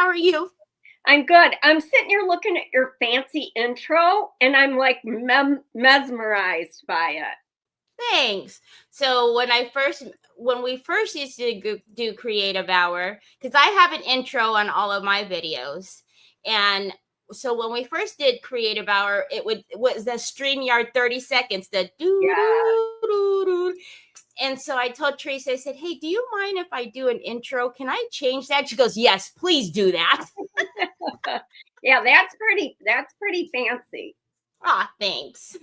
How are you? I'm good. I'm sitting here looking at your fancy intro, and I'm like mesmerized by it. Thanks. So when we first used to do Creative Hour, because I have an intro on all of my videos, and so when we first did Creative Hour, it was the StreamYard 30 seconds, the doo doo doo doo. And so I told Teresa, I said, "Hey, do you mind if I do an intro? Can I change that?" She goes, "Yes, please do that." Yeah, that's pretty fancy. Thanks.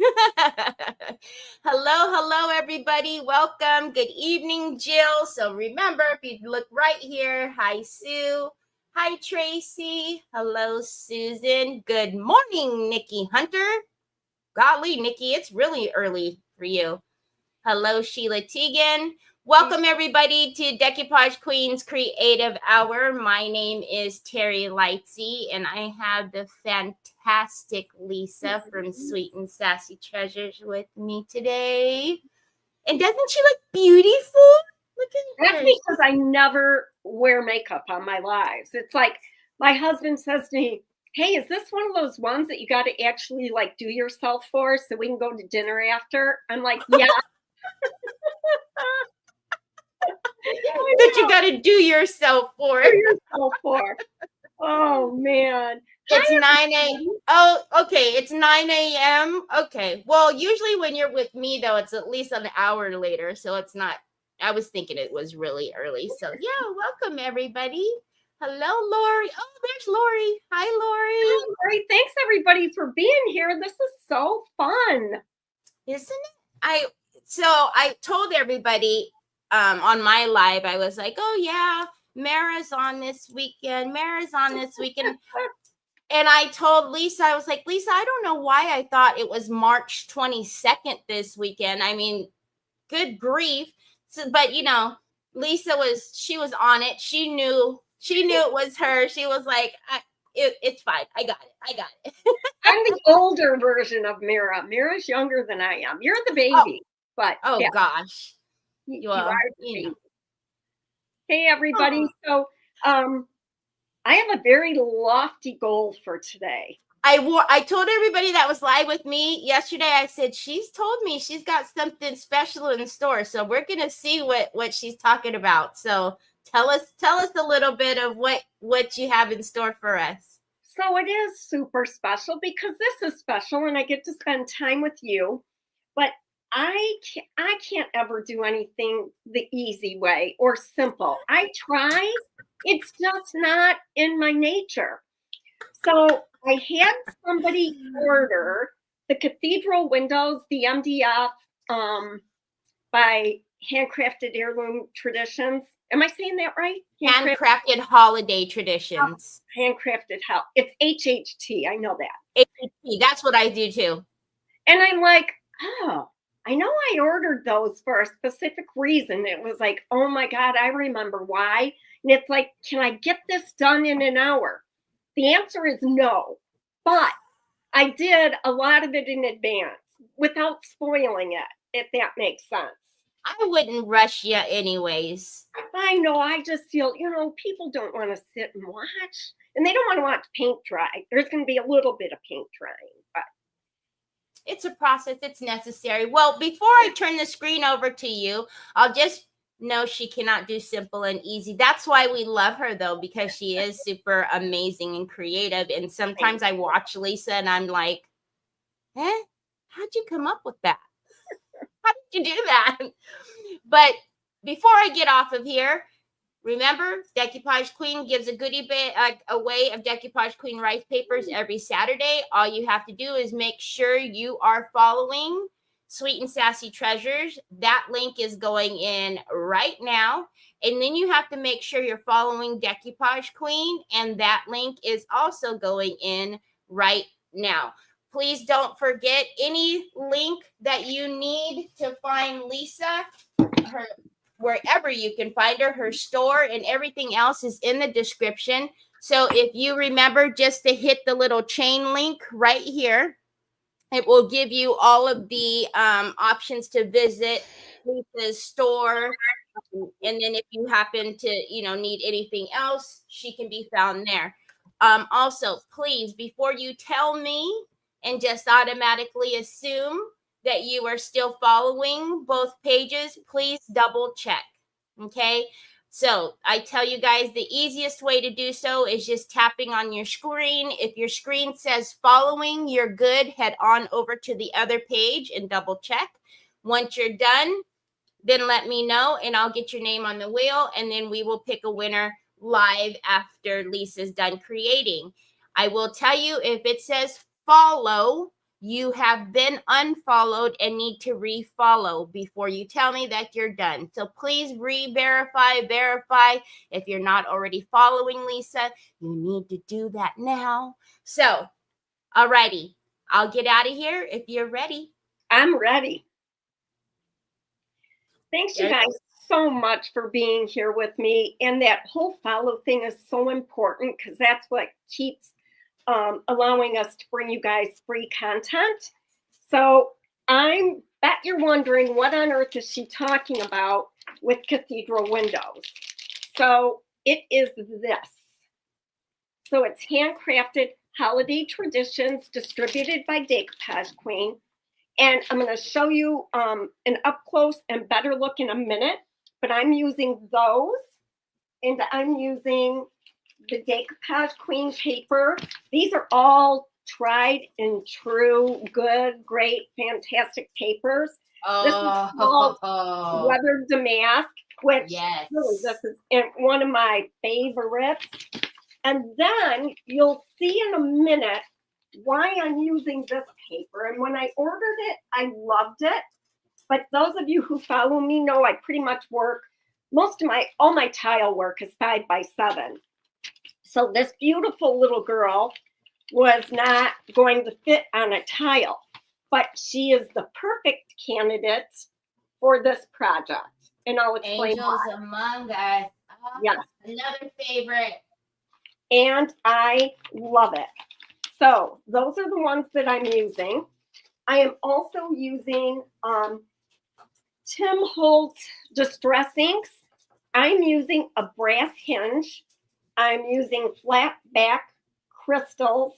Hello, everybody. Welcome. Good evening, Jill. So remember, if you look right here, hi, Sue. Hi, Tracy. Hello, Susan. Good morning, Nikki Hunter. Golly, Nikki, it's really early for you. Hello, Sheila Teagan. Welcome, everybody, to Decoupage Queen's Creative Hour. My name is Teri Lightsey, and I have the fantastic Lisa from Sweet and Sassy Treasures with me today. And doesn't she look beautiful? Look at her. That's because I never wear makeup on my lives. It's like my husband says to me, "Hey, is this one of those ones that you got to actually like do yourself for so we can go to dinner after?" I'm like, "Yeah." That you got to do yourself for. Oh man. It's 9 a.m. Oh, okay. It's 9 a.m. Okay. Well, usually when you're with me, though, it's at least an hour later. So it's not, I was thinking it was really early. So yeah, welcome everybody. Hello, Lori. Oh, there's Lori. Hi, Lori. Oh, Lori. Thanks everybody for being here. This is so fun. Isn't it? So I told everybody on my live, I was like, oh yeah, Mara's on this weekend. And I told Lisa, I was like, Lisa, I don't know why I thought it was March 22nd this weekend. I mean, good grief. So, but you know, Lisa she was on it. She knew it was her. She was like, it's fine. I got it. I'm the older version of Mara. Mara's younger than I am. You're the baby. Yeah. Gosh. You are the baby. Hey, everybody. So, I have a very lofty goal for today. I told everybody that was live with me yesterday. I said, she's told me she's got something special in store. So we're going to see what she's talking about. So tell us a little bit of what you have in store for us. So it is super special because this is special and I get to spend time with you. But I can't ever do anything the easy way or simple. I try. It's just not in my nature. So I had somebody order the cathedral windows, the MDF, by Handcrafted Heirloom Traditions. Am I saying that right? Handcrafted Holiday Traditions. Handcrafted Hell. It's HHT. I know that. HHT. That's what I do too. And I'm like, oh, I know I ordered those for a specific reason. It was like, oh my God, I remember why. And it's like, can I get this done in an hour? The answer is no. But I did a lot of it in advance without spoiling it, if that makes sense. I wouldn't rush you anyways. I know. I just feel, people don't want to sit and watch. And they don't want to watch paint dry. There's going to be a little bit of paint drying, but it's a process. It's necessary. Well, before I turn the screen over to you, I'll just know she cannot do simple and easy. That's why we love her, though, because she is super amazing and creative. And sometimes I watch Lisa and I'm like, how'd you come up with that? How did you do that? But before I get off of here, remember, Decoupage Queen gives a goodie bit away of Decoupage Queen rice papers every Saturday. All you have to do is make sure you are following Sweet and Sassy Treasures. That link is going in right now. And then you have to make sure you're following Decoupage Queen. And that link is also going in right now. Please don't forget any link that you need to find Lisa, wherever you can find her store and everything else is in the description. So if you remember just to hit the little chain link right here, it will give you all of the options to visit Lisa's store, And then if you happen to, need anything else, she can be found there. Also, please, before you tell me and just automatically assume that you are still following both pages, please double check. Okay. So I tell you guys, the easiest way to do so is just tapping on your screen. If your screen says following, you're good. Head on over to the other page and double check. Once you're done, then let me know and I'll get your name on the wheel, and then we will pick a winner live after Lisa's done creating. I will tell you, if it says follow, you have been unfollowed and need to refollow before you tell me that you're done. So please verify. If you're not already following Lisa, you need to do that now. So, alrighty, I'll get out of here if you're ready. I'm ready. Thanks, you guys, so much for being here with me. And that whole follow thing is so important because that's what keeps allowing us to bring you guys free content. So I bet you're wondering, what on earth is she talking about with cathedral windows? So it is this. So it's handcrafted holiday traditions distributed by Decoupage Queen. And I'm going to show you an up close and better look in a minute, but I'm using those, and I'm using the Decoupage Queen paper. These are all tried and true, good, great, fantastic papers. This is called Weathered Damask, which really, this is one of my favorites. And then you'll see in a minute why I'm using this paper. And when I ordered it, I loved it. But those of you who follow me know I pretty much work, all my tile work is 5x7. So this beautiful little girl was not going to fit on a tile, but she is the perfect candidate for this project. And I'll explain Angels why. Among Us. Oh, yes. Another favorite. And I love it. So those are the ones that I'm using. I am also using Tim Holtz Distress Inks. I'm using a brass hinge. I'm using flat back crystals,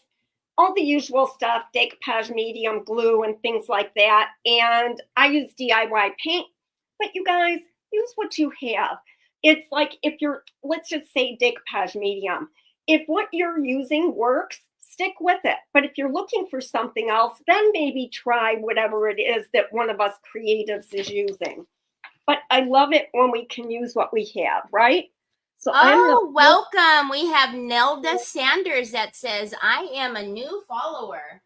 all the usual stuff, decoupage medium glue and things like that. And I use DIY paint, but you guys use what you have. It's like if you're, let's just say decoupage medium. If what you're using works, stick with it. But if you're looking for something else, then maybe try whatever it is that one of us creatives is using. But I love it when we can use what we have, right? So welcome. We have Nelda Sanders that says, I am a new follower.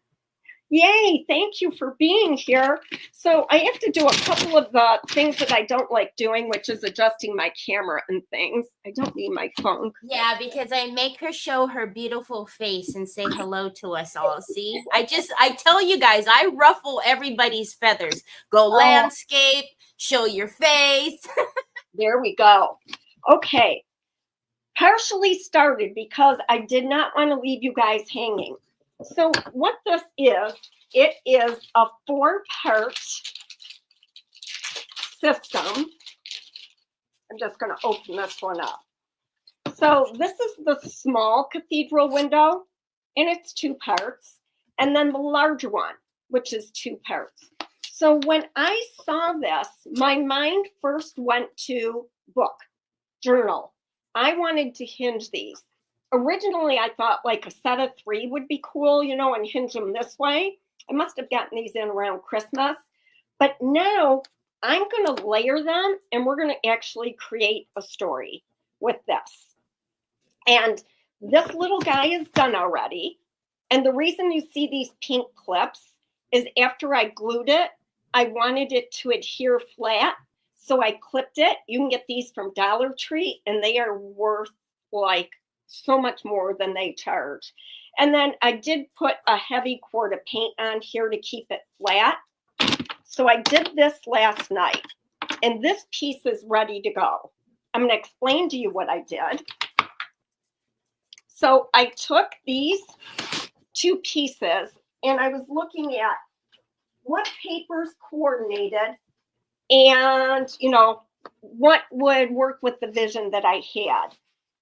Yay, thank you for being here. So I have to do a couple of the things that I don't like doing, which is adjusting my camera and things. I don't need my phone. Yeah, because I make her show her beautiful face and say hello to us all. See, I tell you guys, I ruffle everybody's feathers. Go landscape, show your face. There we go. Okay. Partially started because I did not want to leave you guys hanging. So what this is, it is a 4-part system. I'm just going to open this one up. So this is the small cathedral window, and it's 2 parts. And then the larger one, which is 2 parts. So when I saw this, my mind first went to book, journal. I wanted to hinge these. Originally, I thought like a set of 3 would be cool, and hinge them this way. I must have gotten these in around Christmas. But now I'm going to layer them, and we're going to actually create a story with this. And this little guy is done already. And the reason you see these pink clips is after I glued it, I wanted it to adhere flat. So I clipped it. You can get these from Dollar Tree, and they are worth like so much more than they charge. And then I did put a heavy quart of paint on here to keep it flat. So I did this last night, and this piece is ready to go. I'm going to explain to you what I did. So I took these 2 pieces, and I was looking at what papers coordinated and, what would work with the vision that I had.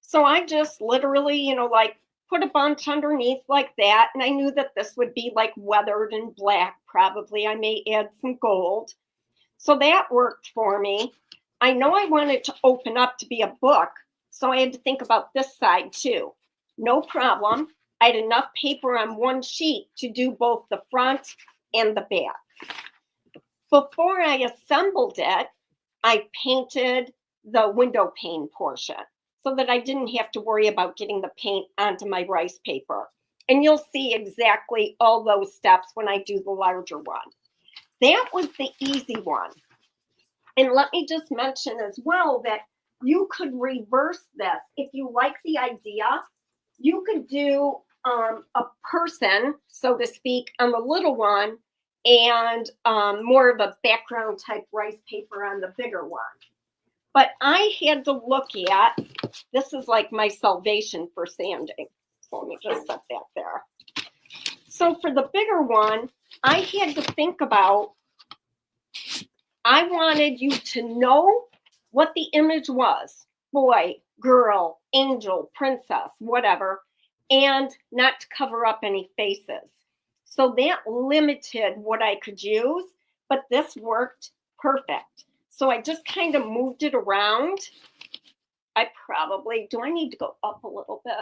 So I just literally, like put a bunch underneath like that. And I knew that this would be like weathered and black, probably. I may add some gold. So that worked for me. I know I wanted to open up to be a book. So I had to think about this side too. No problem. I had enough paper on one sheet to do both the front and the back. Before I assembled it, I painted the window pane portion so that I didn't have to worry about getting the paint onto my rice paper. And you'll see exactly all those steps when I do the larger one. That was the easy one. And let me just mention as well that you could reverse this. If you like the idea, you could do a person, so to speak, on the little one, and more of a background type rice paper on the bigger one. But I had to look at, this is like my salvation for sanding. So let me just set that there. So for the bigger one, I had to think about, I wanted you to know what the image was. Boy, girl, angel, princess, whatever, and not to cover up any faces. So that limited what I could use, but this worked perfect. So I just kind of moved it around. Do I need to go up a little bit?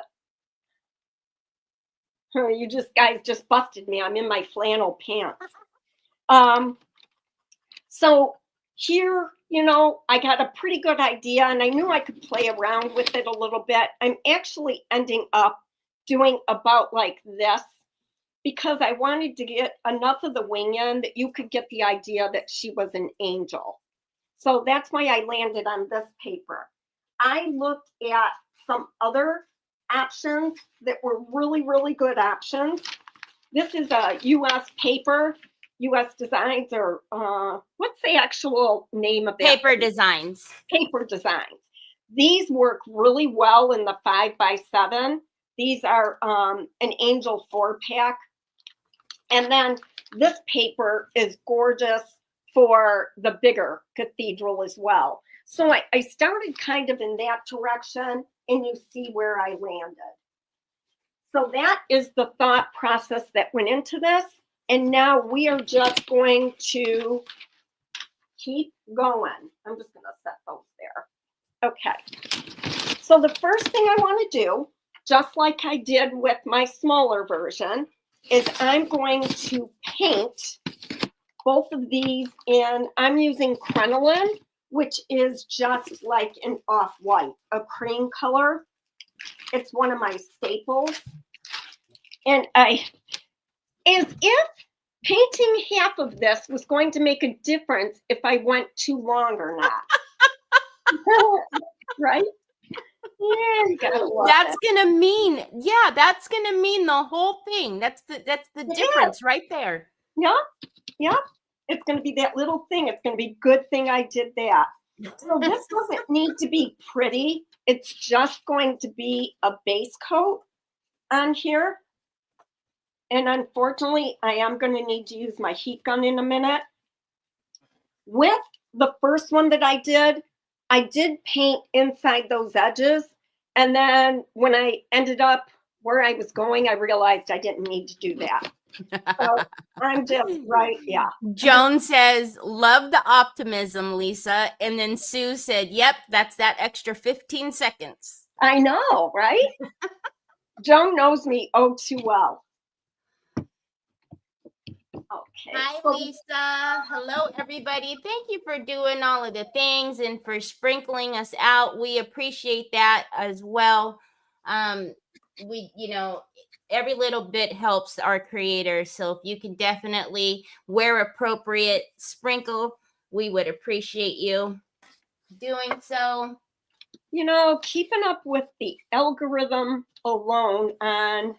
You guys just busted me. I'm in my flannel pants. So here, I got a pretty good idea and I knew I could play around with it a little bit. I'm actually ending up doing about like this because I wanted to get enough of the wing in that you could get the idea that she was an angel. So that's why I landed on this paper. I looked at some other options that were really, really good options. This is a US paper, US Designs, or what's the actual name of that? Paper Designs. Paper Designs. These work really well in the 5x7. These are an Angel 4-pack. And then this paper is gorgeous for the bigger cathedral as well. So I started kind of in that direction, and you see where I landed. So that is the thought process that went into this. And now we are just going to keep going. I'm just going to set those there. Okay. So the first thing I want to do, just like I did with my smaller version, is I'm going to paint both of these in, I'm using crinoline, which is just like an off-white, a cream color. It's one of my staples. And as if painting half of this was going to make a difference if I went too long or not. Right? Yeah, you gotta love That's it. gonna mean, that's gonna mean the whole thing. That's the difference right there. Yeah. It's going to be that little thing. It's going to be good thing I did that. So this doesn't need to be pretty. It's just going to be a base coat on here. And unfortunately, I am going to need to use my heat gun in a minute. With the first one that I did paint inside those edges. And then when I ended up where I was going, I realized I didn't need to do that. So I'm just right. Yeah. Joan says, love the optimism, Lisa. And then Sue said, yep, that's that extra 15 seconds. I know, right? Joan knows me oh too well. Okay. Hi, Lisa. Hello, everybody. Thank you for doing all of the things and for sprinkling us out. We appreciate that as well. Every little bit helps our creators. So if you can definitely wear appropriate sprinkle, we would appreciate you doing so. Keeping up with the algorithm alone on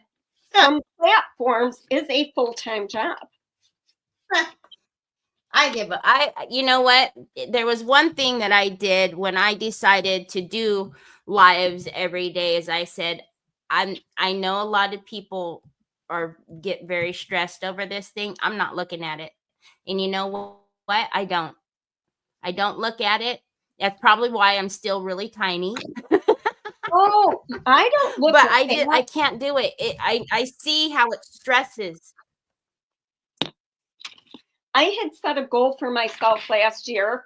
some platforms is a full-time job. You know what? There was one thing that I did when I decided to do lives every day, as I said, I know a lot of people get very stressed over this thing. I'm not looking at it. And you know what? I don't look at it. That's probably why I'm still really tiny. Oh, I don't look But at I can't do it. I see how it stresses. I had set a goal for myself last year.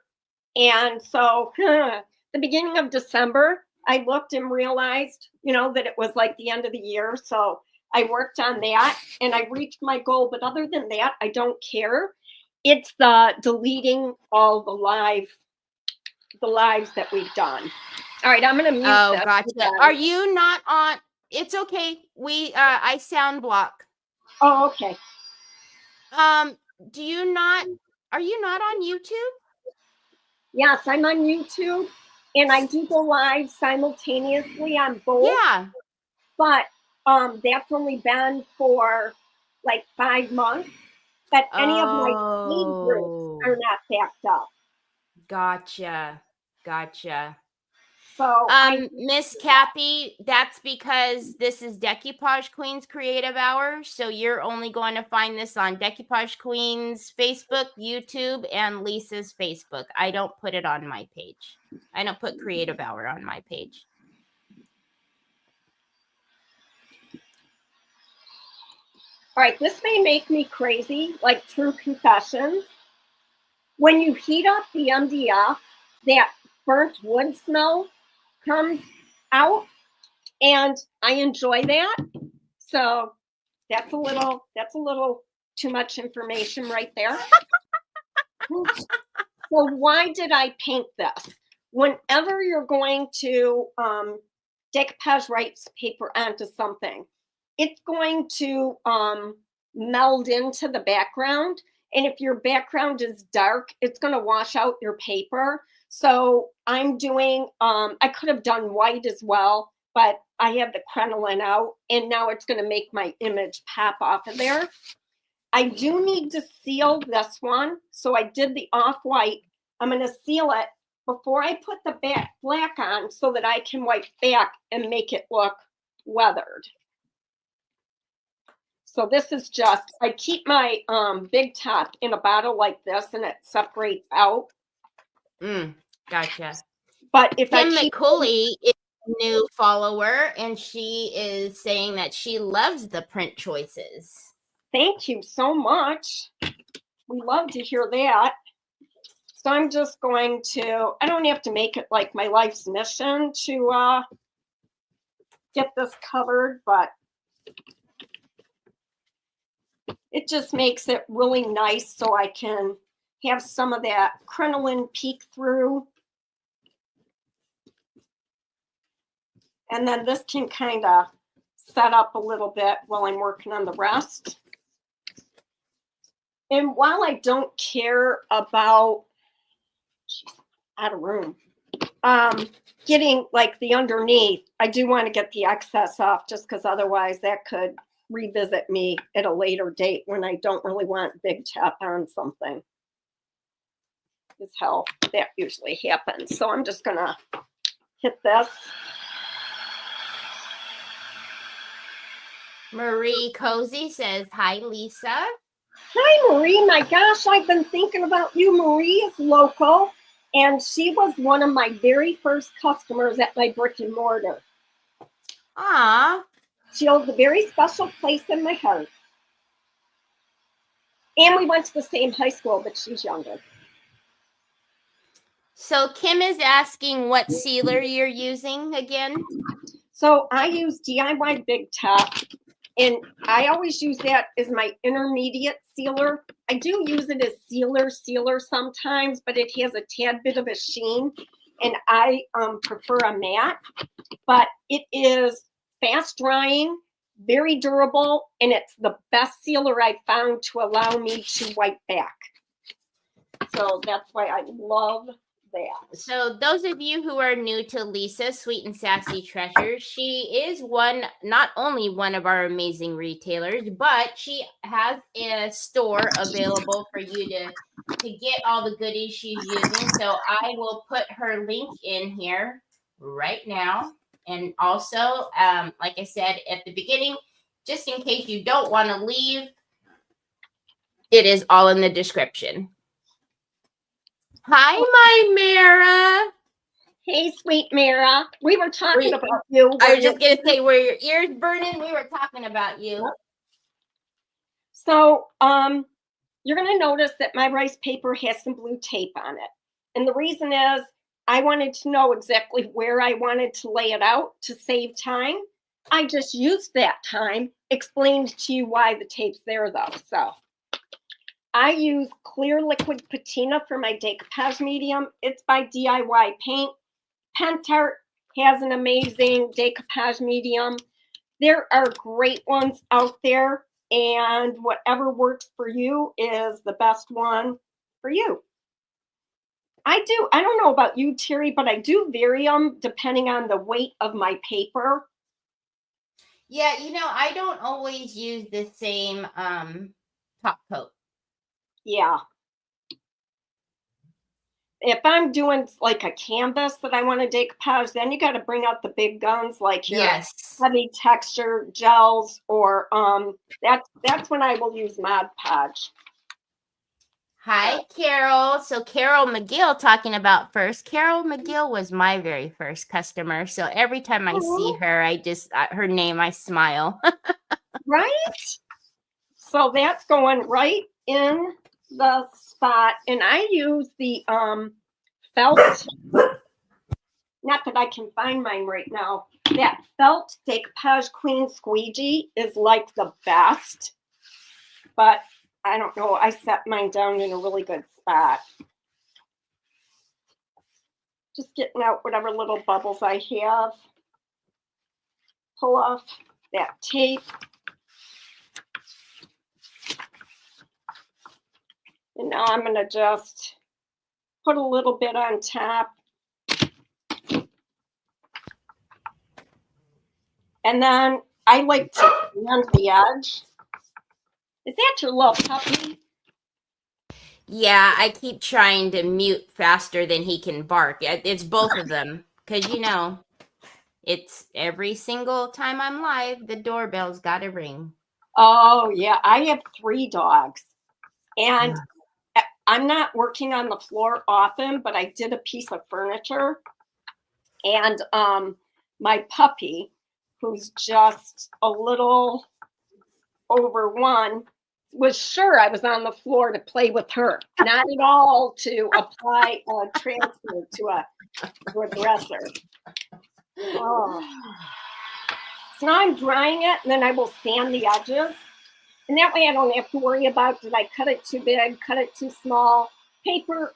And so the beginning of December, I looked and realized, that it was like the end of the year. So I worked on that and I reached my goal. But other than that, I don't care. It's the deleting all the lives that we've done. All right, I'm going to mute this. Gotcha. Are you not on? It's okay. I sound block. Oh, okay. Are you not on YouTube? Yes, I'm on YouTube and I do go live simultaneously on both. Yeah. But that's only been for like 5 months. But any of my paid groups are not backed up. Gotcha. So Miss Cappy, that's because this is Decoupage Queens Creative Hour. So you're only going to find this on Decoupage Queens Facebook, YouTube, and Lisa's Facebook. I don't put it on my page. I don't put Creative Hour on my page. All right, this may make me crazy, like true confessions. When you heat up the MDF, that burnt wood smell comes out, and I enjoy that. So that's a little too much information right there. So why did I paint this? Whenever you're going to decoupage rice paper onto something, it's going to meld into the background. And if your background is dark, it's going to wash out your paper. So I'm doing, I could have done white as well, but I have the crinoline out and now it's going to make my image pop off of there. I do need to seal this one. So I did the off-white. I'm going to seal it before I put the black on so that I can wipe back and make it look weathered. So this is just, I keep my big top in a bottle like this and it separates out. Gotcha. But if Kim McCulley is a new follower and she is saying that she loves the print choices. Thank you so much. We love to hear that. So I'm just going to, I don't have to make it like my life's mission to get this covered, but it just makes it really nice so I can have some of that crinoline peek through. And then this can kind of set up a little bit while I'm working on the rest. And while I don't care about, out of room, getting like the underneath, I do want to get the excess off just because otherwise that could revisit me at a later date when I don't really want big tap on something. Is how that usually happens. So I'm just going to hit this. Marie Cozy says, hi, Lisa. Hi, Marie. My gosh, I've been thinking about you. Marie is local, and she was one of my very first customers at my brick and mortar. Ah, she holds a very special place in my heart. And we went to the same high school, but she's younger. So Kim is asking what sealer you're using again. So I use DIY Big Top. And I always use that as my intermediate sealer. I do use it as sealer sometimes, but it has a tad bit of a sheen. And I prefer a matte. But it is fast drying, very durable, and it's the best sealer I've found to allow me to wipe back. So that's why I love that. So those of you who are new to Lisa, Sweet and Sassy Treasure, she is not only one of our amazing retailers, but she has a store available for you to get all the goodies she's using. So I will put her link in here right now. And also, like I said at the beginning, just in case you don't want to leave, it is all in the description. Hi, my Mara. Hey, sweet Mara. We were talking about you. I was just going to say, were your ears burning? We were talking about you. Yep. So, you're going to notice that my rice paper has some blue tape on it. And the reason is I wanted to know exactly where I wanted to lay it out to save time. I just used that time, explained to you why the tape's there though. So I use clear liquid patina for my decoupage medium. It's by DIY Paint. Pentart has an amazing decoupage medium. There are great ones out there, and whatever works for you is the best one for you. I don't know about you, Teri, but I do vary them depending on the weight of my paper. Yeah, I don't always use the same top coat. Yeah. If I'm doing like a canvas that I want to decoupage, then you got to bring out the big guns like your heavy texture gels, or that's when I will use Mod Podge. Hi, Carol. So Carol McGill talking about first. Carol McGill was my very first customer. So every time I see her, I just, her name, I smile. Right? So that's going right in the spot. And I use the felt, not that I can find mine right now. That felt decoupage queen squeegee is like the best, but I don't know. I set mine down in a really good spot. Just getting out whatever little bubbles I have. Pull off that tape. And now I'm going to just put a little bit on top. And then I like to sand the edge. Is that your little puppy? Yeah, I keep trying to mute faster than he can bark. It's both of them. Because, it's every single time I'm live, the doorbell's got to ring. Oh, yeah. I have 3 dogs. And I'm not working on the floor often, but I did a piece of furniture. And my puppy, who's just a little over 1, was sure I was on the floor to play with her, not at all to apply a transfer to a dresser. Oh. So now I'm drying it, and then I will sand the edges. And that way I don't have to worry about, did I cut it too big, cut it too small. Paper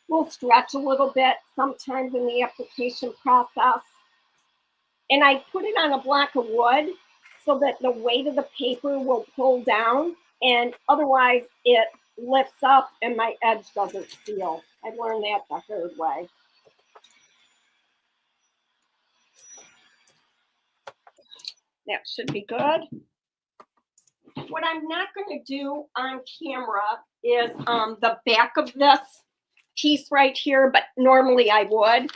will stretch a little bit sometimes in the application process. And I put it on a block of wood so that the weight of the paper will pull down, and otherwise it lifts up and my edge doesn't seal. I learned that the hard way. That should be good. What I'm not going to do on camera is the back of this piece right here, but normally I would.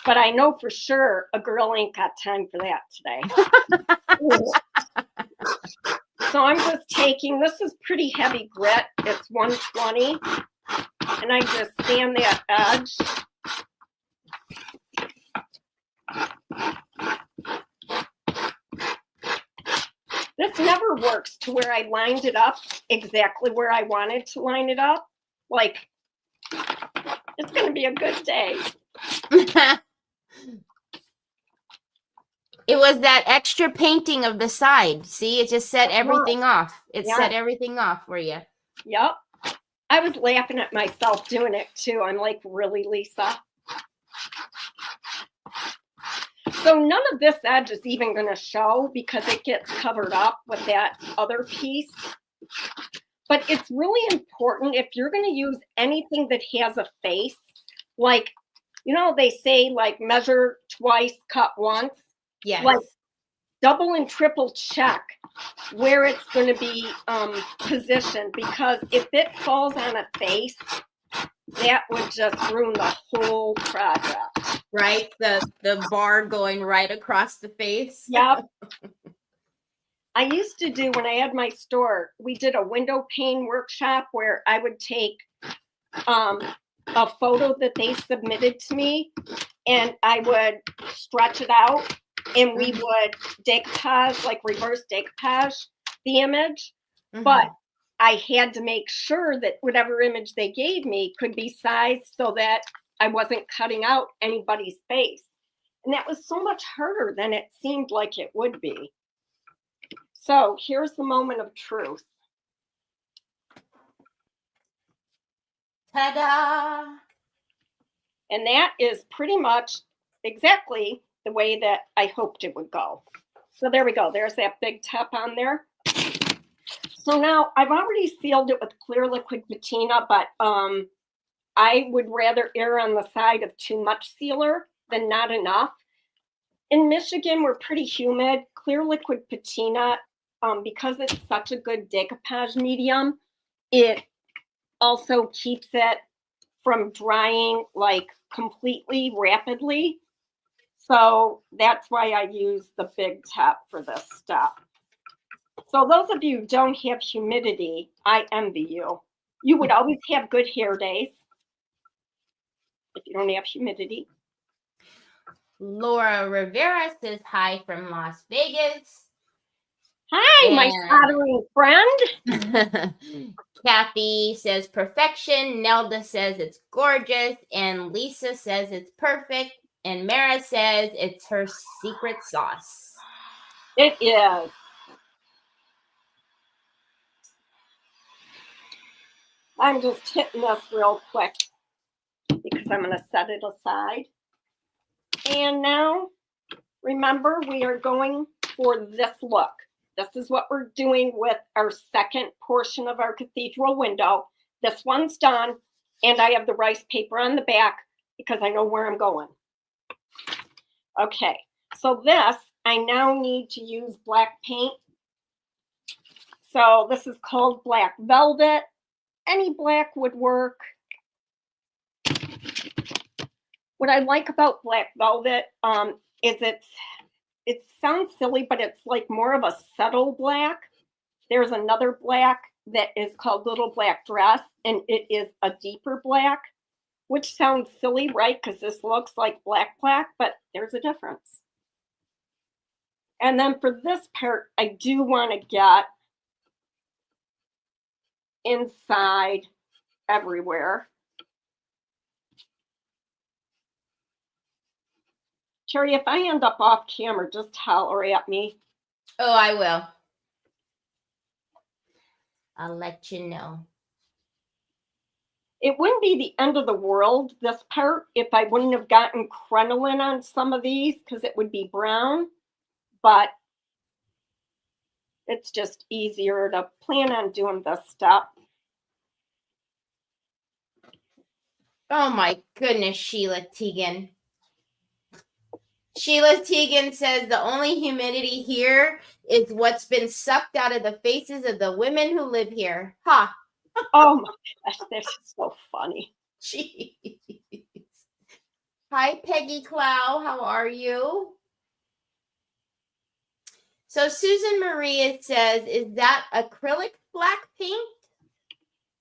But I know for sure a girl ain't got time for that today. So I'm just taking, this is pretty heavy grit. It's 120. And I just sand that edge. This never works to where I lined it up exactly where I wanted to line it up. Like, it's going to be a good day. It was that extra painting of the side. See, it just set everything off. It set everything off for you. Yep. I was laughing at myself doing it too. I'm like, really, Lisa? So none of this edge is even going to show because it gets covered up with that other piece. But it's really important if you're going to use anything that has a face, like, they say like measure twice, cut once. Yes. Like double and triple check where it's going to be positioned, because if it falls on a face, that would just ruin the whole project. Right? The bar going right across the face. Yep. I used to do, when I had my store, we did a window pane workshop where I would take a photo that they submitted to me, and I would stretch it out, and we would decoupage, like reverse decoupage the image. But I had to make sure that whatever image they gave me could be sized so that I wasn't cutting out anybody's face. And that was so much harder than it seemed like it would be. So here's the moment of truth. Ta-da! And that is pretty much exactly the way that I hoped it would go. So there we go. There's that big tap on there. So now I've already sealed it with clear liquid patina, but I would rather err on the side of too much sealer than not enough. In Michigan, we're pretty humid. Clear liquid patina, because it's such a good decoupage medium, it also keeps it from drying like completely rapidly. So that's why I use the big tap for this step. So those of you who don't have humidity, I envy you. You would always have good hair days if you don't have humidity. Laura Rivera says hi from Las Vegas. Hi, my soldering friend. Kathy says perfection. Nelda says it's gorgeous. And Lisa says it's perfect. And Mara says it's her secret sauce. It is. I'm just hitting this real quick because I'm going to set it aside. And now, remember, we are going for this look. This is what we're doing with our second portion of our cathedral window. This one's done, and I have the rice paper on the back because I know where I'm going. Okay, so this, I now need to use black paint. So this is called Black Velvet. Any black would work. What I like about Black Velvet is it sounds silly, but it's like more of a subtle black. There's another black that is called Little Black Dress, and it is a deeper black, which sounds silly, right? Because this looks like black, but there's a difference. And then for this part, I do want to get inside everywhere. Teri, if I end up off camera, just holler at me. Oh, I will. I'll let you know. It wouldn't be the end of the world, this part, if I wouldn't have gotten crinoline on some of these, because it would be brown. But it's just easier to plan on doing this step. Oh my goodness, Sheila Teagan. Sheila Teagan says the only humidity here is what's been sucked out of the faces of the women who live here. Ha! Oh my gosh, that's so funny. Jeez. Hi, Peggy Clow. How are you? So Susan Maria says, is that acrylic black paint?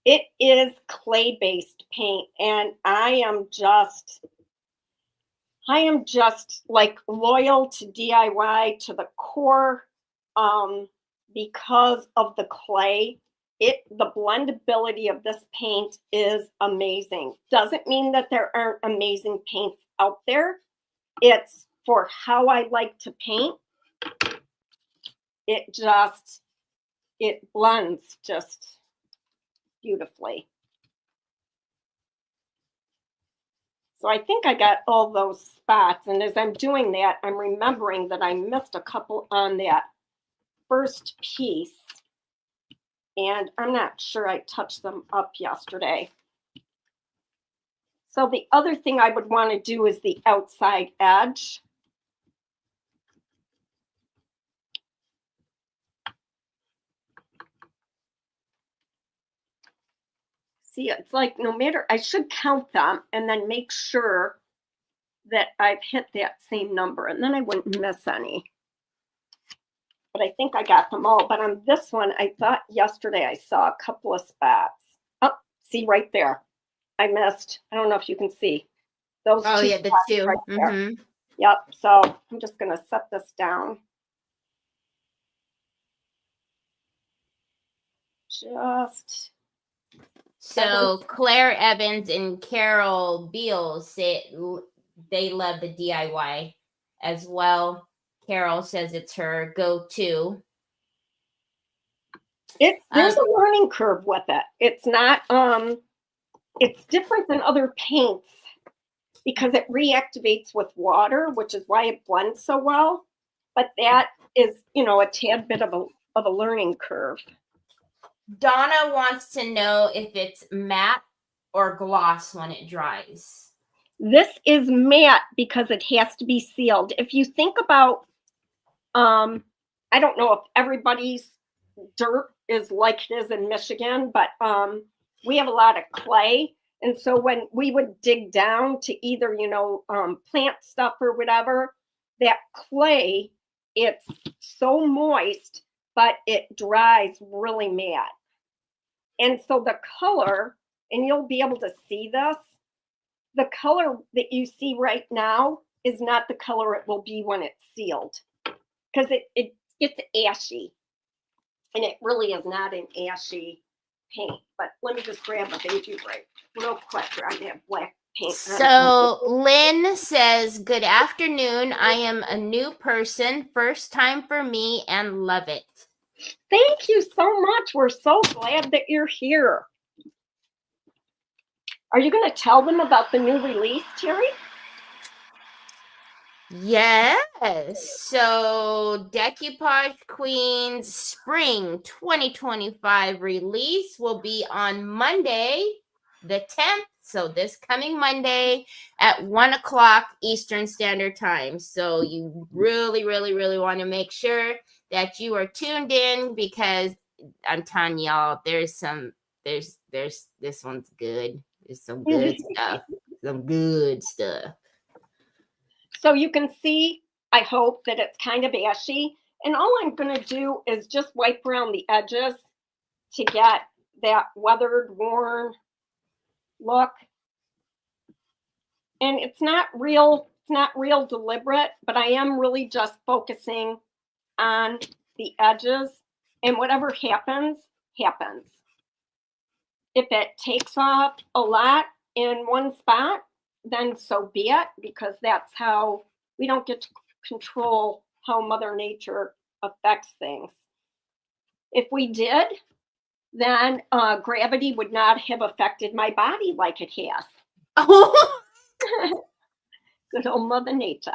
It is clay-based paint, and I am just like loyal to DIY to the core because of the clay. The blendability of this paint is amazing. Doesn't mean that there aren't amazing paints out there. It's for how I like to paint. It blends just beautifully. So I think I got all those spots. And as I'm doing that, I'm remembering that I missed a couple on that first piece. And I'm not sure I touched them up yesterday. So the other thing I would want to do is the outside edge. See, it's like no matter, I should count them and then make sure that I've hit that same number, and then I wouldn't miss any. But I think I got them all. But on this one, I thought yesterday I saw a couple of spots. Oh, see right there. I missed. I don't know if you can see those Oh, two yeah, the spots 2. right there. Mm-hmm. Yep. So I'm just going to set this down. Just So Claire Evans and Carol Beals say they love the DIY as well. Carol says it's her go-to. There's a learning curve with it. It's not it's different than other paints because it reactivates with water, which is why it blends so well. But that is, a tad bit of a learning curve. Donna wants to know if it's matte or gloss when it dries. This is matte because it has to be sealed. If you think about, I don't know if everybody's dirt is like it is in Michigan, but we have a lot of clay. And so when we would dig down to either, plant stuff or whatever, that clay, it's so moist, but it dries really matte. And so the color, and you'll be able to see this, the color that you see right now is not the color it will be when it's sealed because it gets ashy. And it really is not an ashy paint. But let me just grab a baby right real quick. I have black paint. So Lynn says, good afternoon. I am a new person, first time for me, and love it. Thank you so much. We're so glad that you're here. Are you going to tell them about the new release, Teri? Yes. So Decoupage Queen's Spring 2025 release will be on Monday, the 10th. So this coming Monday at 1 o'clock Eastern Standard Time. So you really, really, really want to make sure that you are tuned in because I'm telling y'all, there's this one's good. There's some good stuff. Some good stuff. So you can see, I hope, that it's kind of ashy. And all I'm going to do is just wipe around the edges to get that weathered, worn look. And it's not real deliberate, but I am really just focusing on the edges. And whatever happens, happens. If it takes off a lot in one spot, then so be it, because that's how we don't get to control how Mother Nature affects things. If we did, then gravity would not have affected my body like it has. Oh. Good old Mother Nature.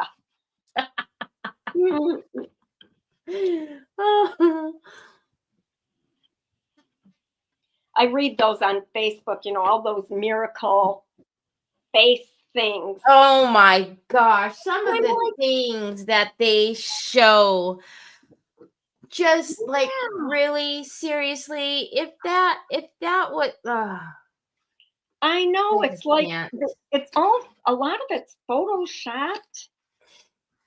I read those on Facebook, all those miracle face things. Oh my gosh. Some of the things that they show, just like really seriously, if that would I know, it's like it's all, a lot of it's photoshopped.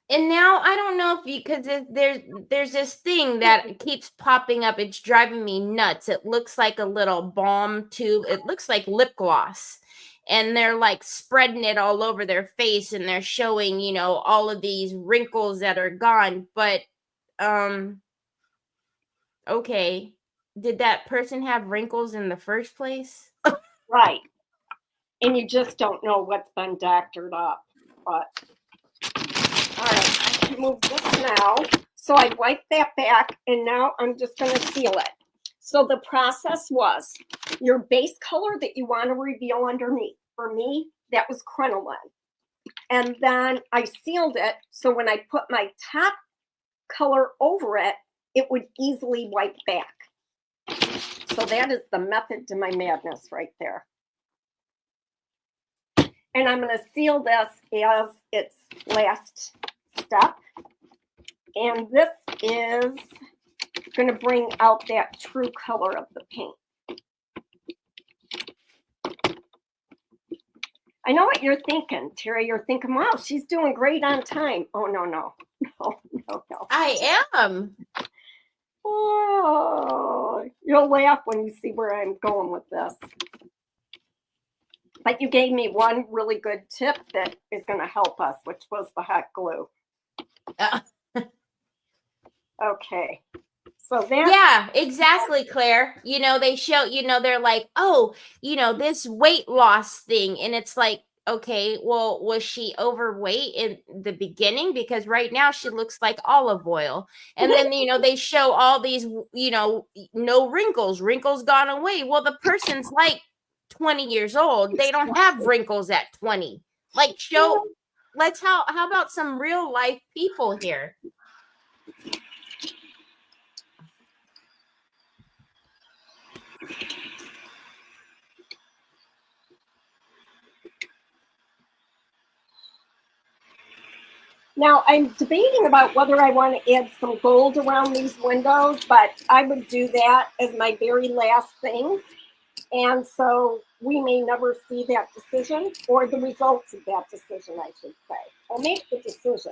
And now I don't know if because there's this thing that keeps popping up. It's driving me nuts. It looks like a little balm tube. It looks like lip gloss. And they're like spreading it all over their face and they're showing, all of these wrinkles that are gone. But okay. Did that person have wrinkles in the first place? Right. And you just don't know what's been doctored up. But all right, I can move this now. So I wiped that back and now I'm just going to seal it. So the process was your base color that you want to reveal underneath. For me, that was crinoline. And then I sealed it so when I put my top color over it, it would easily wipe back. So that is the method to my madness right there. And I'm going to seal this as its last step. And this is going to bring out that true color of the paint. I know what you're thinking, Teri. You're thinking, wow, she's doing great on time. Oh, no. I am. Oh, you'll laugh when you see where I'm going with this. But you gave me one really good tip that is going to help us, which was the hot glue. Okay. So that. Yeah, exactly, Claire. You know, they show, you know, they're like, oh, you know, this weight loss thing. And it's like, okay, well, was she overweight in the beginning? Because right now she looks like olive oil. And then, you know, they show all these, you know, no wrinkles, wrinkles gone away. Well, the person's like 20 years old. They don't have wrinkles at 20. Like, how about some real life people here? Now, I'm debating about whether I want to add some gold around these windows, but I would do that as my very last thing. And so we may never see that decision, or the results of that decision, I should say. I'll make the decision.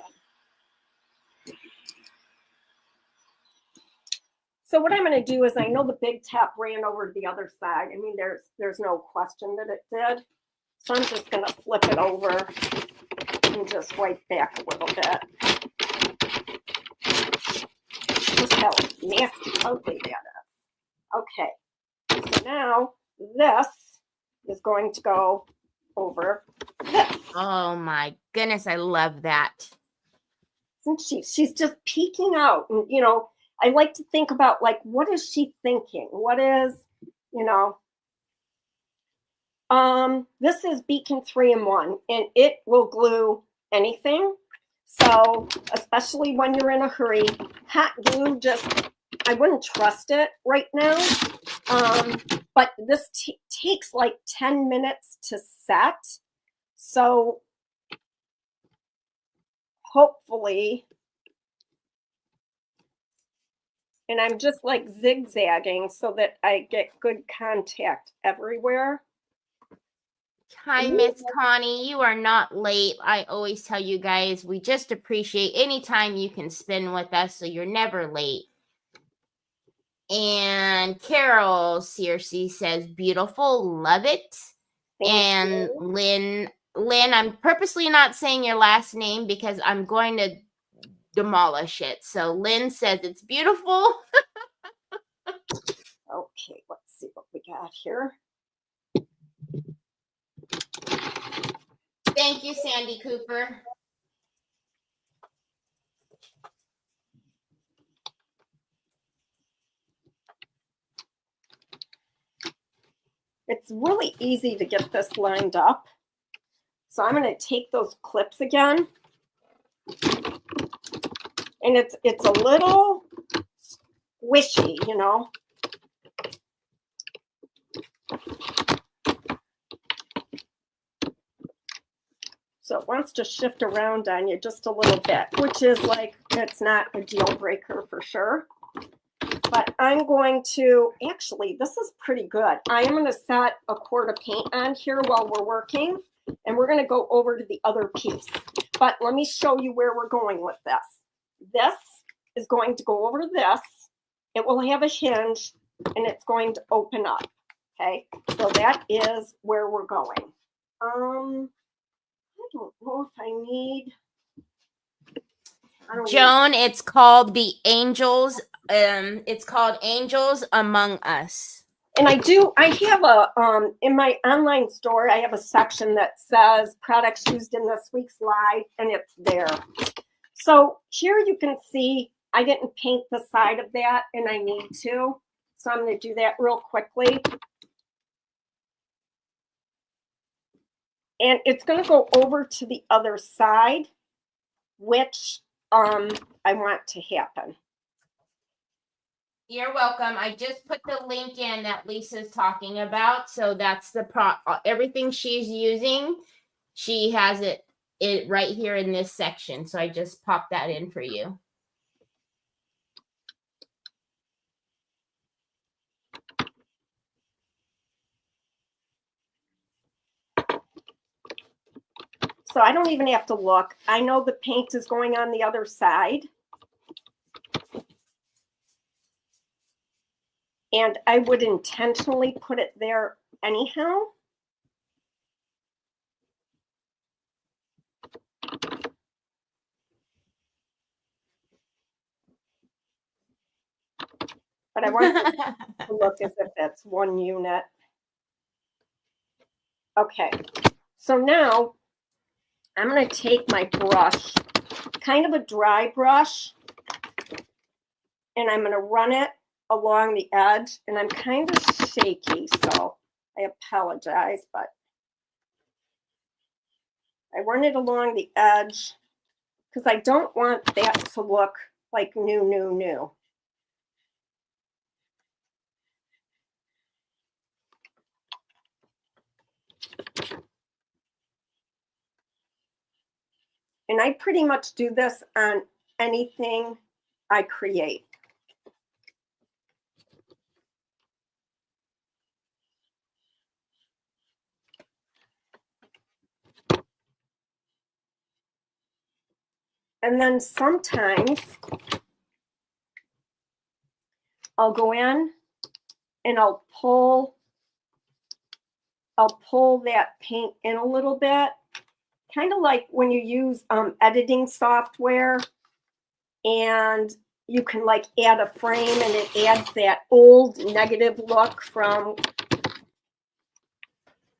So what I'm going to do is, I know the big tap ran over to the other side. I mean, there's no question that it did. So I'm just going to flip it over and just wipe back a little bit. Just how nasty ugly that is. Okay, so now this is going to go over this. Oh my goodness, I love that. Isn't she? She's just peeking out. And, you know, I like to think about, like, what is she thinking? What is, you know, this is Beacon 3-in-1, and it will glue anything. So especially when you're in a hurry, hot glue, just, I wouldn't trust it right now. But this takes like 10 minutes to set. So hopefully, and I'm just like zigzagging so that I get good contact everywhere. Hi, Miss Connie. You are not late. I always tell you guys, we just appreciate any time you can spend with us, so you're never late. And Carol Searcy says, beautiful, love it. And Lynn, I'm purposely not saying your last name because I'm going to demolish it. So Lynn says it's beautiful. Okay, let's see what we got here. Thank you, Sandy Cooper. It's really easy to get this lined up. So I'm going to take those clips again. And it's a little squishy, you know. So it wants to shift around on you just a little bit, which is like, it's not a deal breaker for sure. But I'm going to, actually, this is pretty good. I am going to set a quart of paint on here while we're working, and we're going to go over to the other piece. But let me show you where we're going with this. This is going to go over this. It will have a hinge, and it's going to open up. Okay, so that is where we're going. I don't know if I need. Joan, it's called the Angels. It's called Angels Among Us. And I have a, in my online store, I have a section that says products used in this week's live, and it's there. So here you can see I didn't paint the side of that, and I need to. So I'm going to do that real quickly. And it's going to go over to the other side, which I want to happen. You're welcome. I just put the link in that Lisa's talking about. So that's the everything she's using. She has it right here in this section. So I just popped that in for you. So I don't even have to look. I know the paint is going on the other side. And I would intentionally put it there anyhow. but I want it to look as if it's one unit. Okay, so now I'm going to take my brush, kind of a dry brush, and I'm going to run it along the edge, and I'm kind of shaky, so I apologize, but I run it along the edge because I don't want that to look like new. And I pretty much do this on anything I create. And then sometimes I'll go in and I'll pull that paint in a little bit, kind of like when you use editing software and you can like add a frame and it adds that old negative look from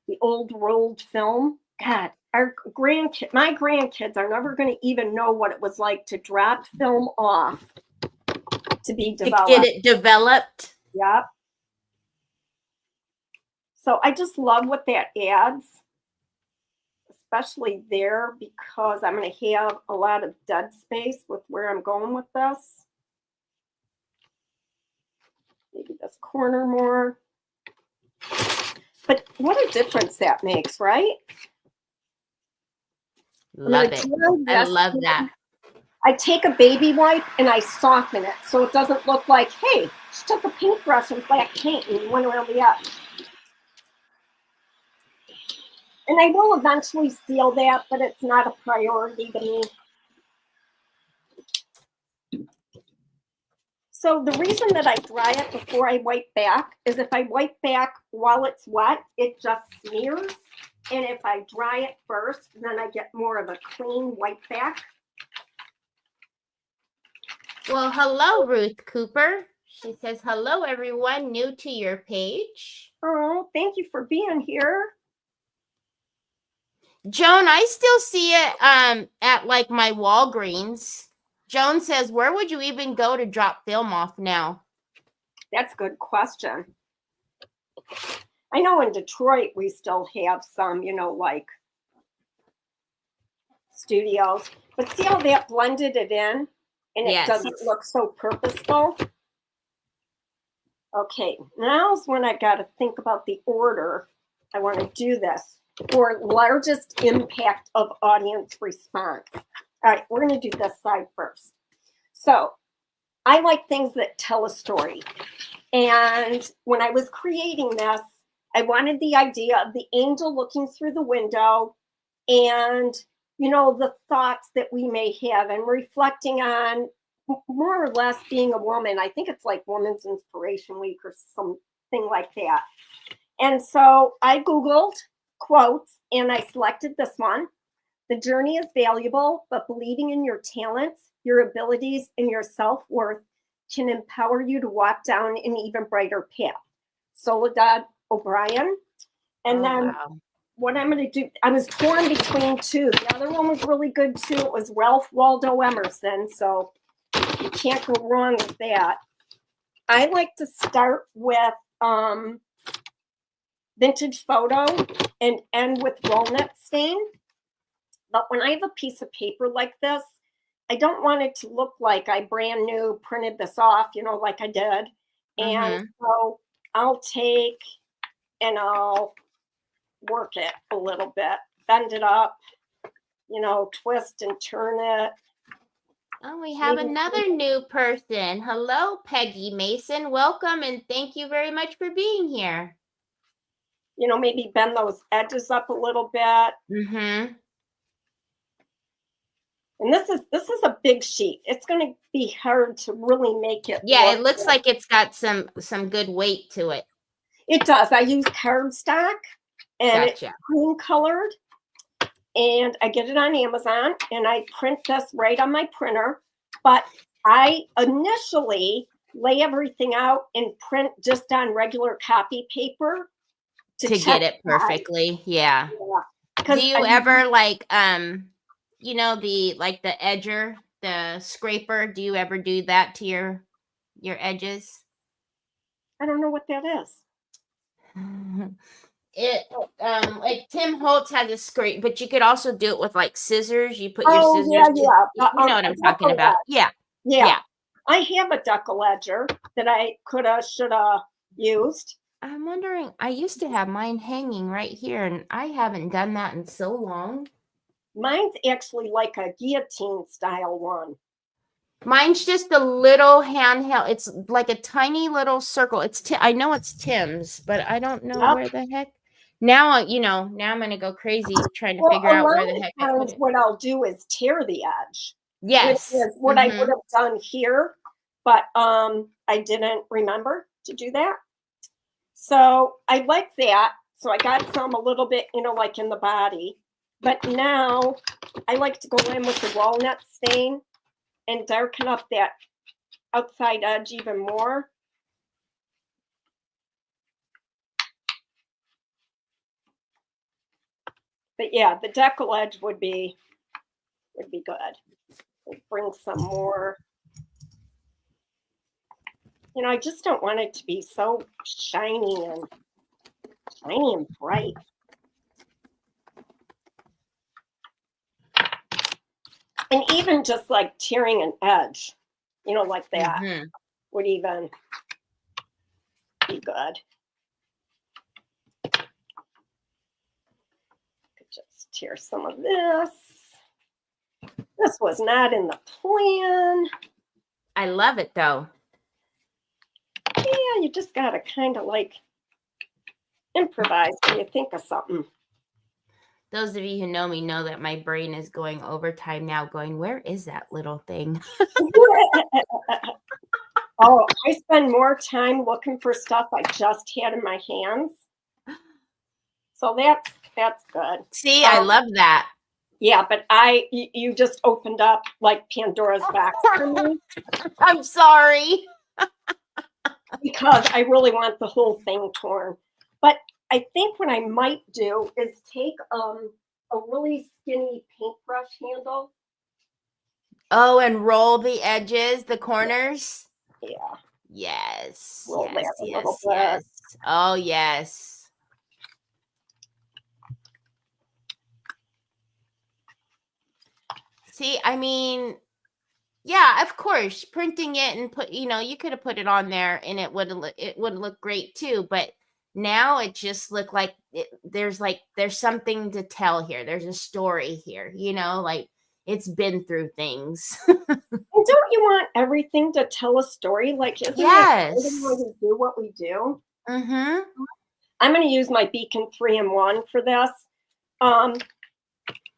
the old rolled film. God, my grandkids are never going to even know what it was like to drop film off to be developed. To get it developed. Yep. So I just love what that adds, especially there, because I'm going to have a lot of dead space with where I'm going with this. Maybe this corner more. But what a difference that makes, right? Love it. I love that. I take a baby wipe and I soften it so it doesn't look like, hey, she took a paintbrush and black paint and went around the edge. And I will eventually seal that, but it's not a priority to me. So the reason that I dry it before I wipe back is if I wipe back while it's wet, it just smears. And if I dry it first, then I get more of a clean wipe back. Well, hello, Ruth Cooper. She says, hello, everyone new to your page. Oh, thank you for being here. Joan, I still see it at like my Walgreens. Joan says, where would you even go to drop film off now? That's a good question. I know in Detroit we still have some, like studios. But see how that blended it in? And it doesn't look so purposeful? Okay, now's when I got to think about the order I want to do this for largest impact of audience response. All right, we're going to do this side first. So I like things that tell a story. And when I was creating this, I wanted the idea of the angel looking through the window and, the thoughts that we may have and reflecting on more or less being a woman. I think it's like Women's Inspiration Week or something like that. And so I Googled quotes and I selected this one. The journey is valuable, but believing in your talents, your abilities, and your self-worth can empower you to walk down an even brighter path. Soledad O'Brien. And what I'm going to do, I was torn between two. The other one was really good too. It was Ralph Waldo Emerson. So you can't go wrong with that. I like to start with vintage photo and end with walnut stain. But when I have a piece of paper like this, I don't want it to look like I brand new printed this off, like I did. And so I'll take and I'll work it a little bit, bend it up, twist and turn it. Oh, we have another new person. Hello, Peggy Mason. Welcome and thank you very much for being here. Maybe bend those edges up a little bit. Mm-hmm. And this is a big sheet. It's going to be hard to really make it. Yeah, it looks like it's got some good weight to it. It does. I use cardstock and it's cream colored. And I get it on Amazon and I print this right on my printer. But I initially lay everything out and print just on regular copy paper To check get it the size. perfectly. Yeah. Yeah. Do 'Cause you ever like you know, the edger, the scraper, do you ever do that to your edges? I don't know what that is. It like Tim Holtz has a scrape, but you could also do it with like scissors. You put your Oh, scissors yeah, to, yeah. you know what A I'm talking deckle about. edge. Yeah. Yeah. Yeah. I have a deckle ledger that I coulda, shoulda used. I'm wondering, I used to have mine hanging right here, and I haven't done that in so long. Mine's actually like a guillotine style one. Mine's just a little handheld. It's like a tiny little circle. I know it's Tim's, but I don't know Yep. where the heck. Now, you know, now I'm going to go crazy trying to Well, figure a out lot where the of heck I put times it. what I'll do is tear the edge, which Yes. is what I would have done here, but I didn't remember to do that. So I like that. So I got some a little bit, you know, like in the body. But now I like to go in with the walnut stain and darken up that outside edge even more. But yeah, the deckle edge would be good. Bring some more. You know, I just don't want it to be so shiny and bright. And even just like tearing an edge, you know, like that would even be good. Could just tear some of this. This was not in the plan. I love it though. Yeah, you just gotta kind of like improvise when you think of something. Those of you who know me know that my brain is going overtime now, going, where is that little thing? Oh, I spend more time looking for stuff I just had in my hands. So that's good. See, I love that. Yeah, but you just opened up like Pandora's box for me. I'm sorry. Because I really want the whole thing torn. But I think what I might do is take a really skinny paintbrush handle. Oh, and roll the edges, the corners. Yeah. Yes. Roll yes. that a Yes. little bit. Yes. Oh, yes. See, I mean, yeah, of course, printing it and you could have put it on there and it would look great too. But now it just looked like there's something to tell here. There's a story here, like it's been through things. And don't you want everything to tell a story? Like, isn't Yes. it why we do what we do? Mm-hmm. I'm going to use my Beacon 3-in-1 for this.